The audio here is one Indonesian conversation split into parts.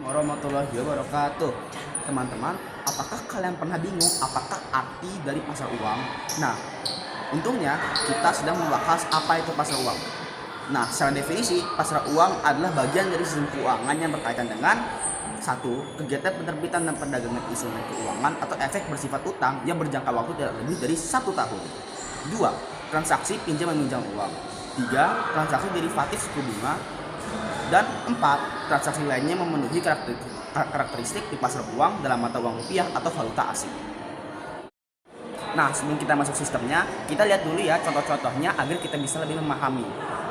Warahmatullahi wabarakatuh. Teman-teman, apakah kalian pernah bingung apakah arti dari pasar uang? Nah, untungnya kita sedang membahas apa itu pasar uang. Nah, secara definisi, pasar uang adalah bagian dari sistem keuangan yang berkaitan dengan satu, kegiatan penerbitan dan perdagangan instrumen keuangan atau efek bersifat utang yang berjangka waktu tidak lebih dari 1 tahun. Dua, transaksi pinjam meminjam uang. Tiga, transaksi derivatif suku bunga. Dan empat, transaksi lainnya memenuhi karakteristik di pasar uang dalam mata uang rupiah atau valuta asing. Nah, sebelum kita masuk sistemnya, kita lihat dulu ya contoh-contohnya agar kita bisa lebih memahami.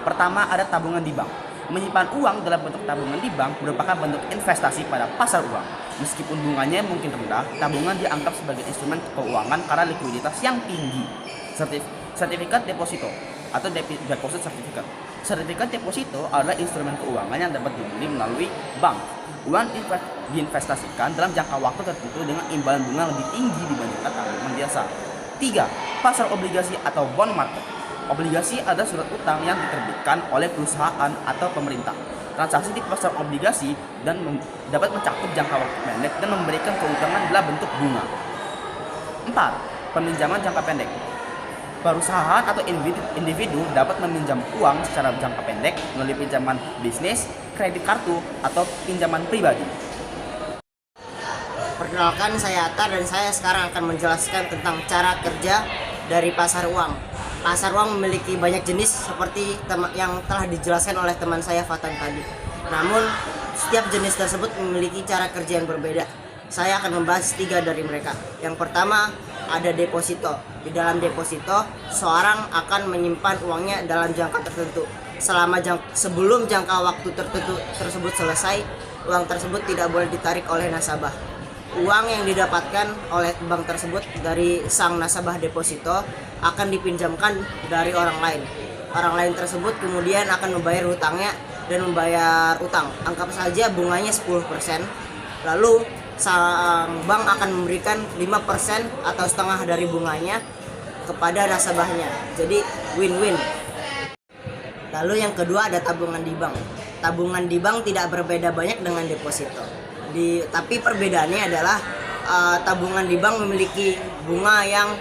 Pertama, ada tabungan di bank. Menyimpan uang dalam bentuk tabungan di bank merupakan bentuk investasi pada pasar uang. Meskipun bunganya mungkin rendah, tabungan dianggap sebagai instrumen keuangan karena likuiditas yang tinggi. Sertifikat deposito atau deposit certificate. Sertifikat deposito adalah instrumen keuangan yang dapat dibeli melalui bank. Uang diinvestasikan dalam jangka waktu tertentu dengan imbalan bunga lebih tinggi dibandingkan tabungan biasa. 3. Pasar obligasi atau bond market. Obligasi adalah surat utang yang diterbitkan oleh perusahaan atau pemerintah. Transaksi di pasar obligasi dapat mencakup jangka waktu pendek dan memberikan keuntungan dalam bentuk bunga. 4. Peminjaman jangka pendek. Perusahaan atau individu dapat meminjam uang secara jangka pendek melalui pinjaman bisnis, kredit kartu, atau pinjaman pribadi. Perkenalkan, saya Atar dan saya sekarang akan menjelaskan tentang cara kerja dari pasar uang. Pasar uang memiliki banyak jenis seperti yang telah dijelaskan oleh teman saya Fatan tadi. Namun, setiap jenis tersebut memiliki cara kerja yang berbeda. Saya akan membahas 3 dari mereka. Yang pertama, ada deposito. Di dalam deposito, seorang akan menyimpan uangnya dalam jangka tertentu. Sebelum jangka waktu tertentu tersebut selesai, uang tersebut tidak boleh ditarik oleh nasabah. Uang yang didapatkan oleh bank tersebut dari sang nasabah deposito akan dipinjamkan dari orang lain. Orang lain tersebut kemudian akan membayar hutangnya dan membayar utang. Anggap saja bunganya 10%. Lalu sang bank akan memberikan 5% atau setengah dari bunganya kepada nasabahnya. Jadi win-win. Lalu yang kedua ada tabungan di bank. Tabungan di bank tidak berbeda banyak dengan deposito. Tapi perbedaannya adalah tabungan di bank memiliki bunga yang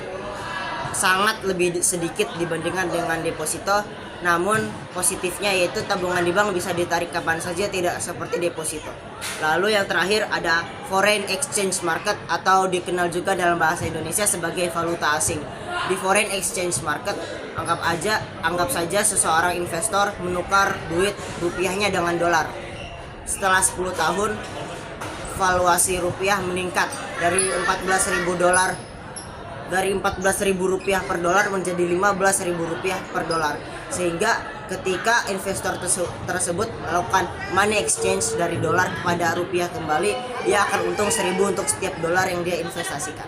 sangat lebih sedikit dibandingkan dengan deposito. Namun positifnya yaitu tabungan di bank bisa ditarik kapan saja, tidak seperti deposito. Lalu yang terakhir ada foreign exchange market atau dikenal juga dalam bahasa Indonesia sebagai valuta asing. Di foreign exchange market, anggap saja seseorang investor menukar duit rupiahnya dengan dolar. Setelah 10 tahun, valuasi rupiah meningkat dari 14.000 dolar. Dari 14.000 rupiah per dolar menjadi 15.000 rupiah per dolar. Sehingga ketika investor tersebut melakukan money exchange dari dolar kepada rupiah kembali, dia akan untung 1.000 untuk setiap dolar yang dia investasikan.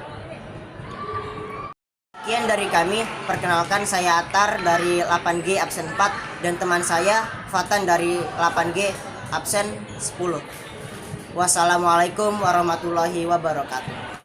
Sekian dari kami. Perkenalkan, saya Atar dari 8G absen 4 dan teman saya Fatan dari 8G absen 10. Wassalamualaikum warahmatullahi wabarakatuh.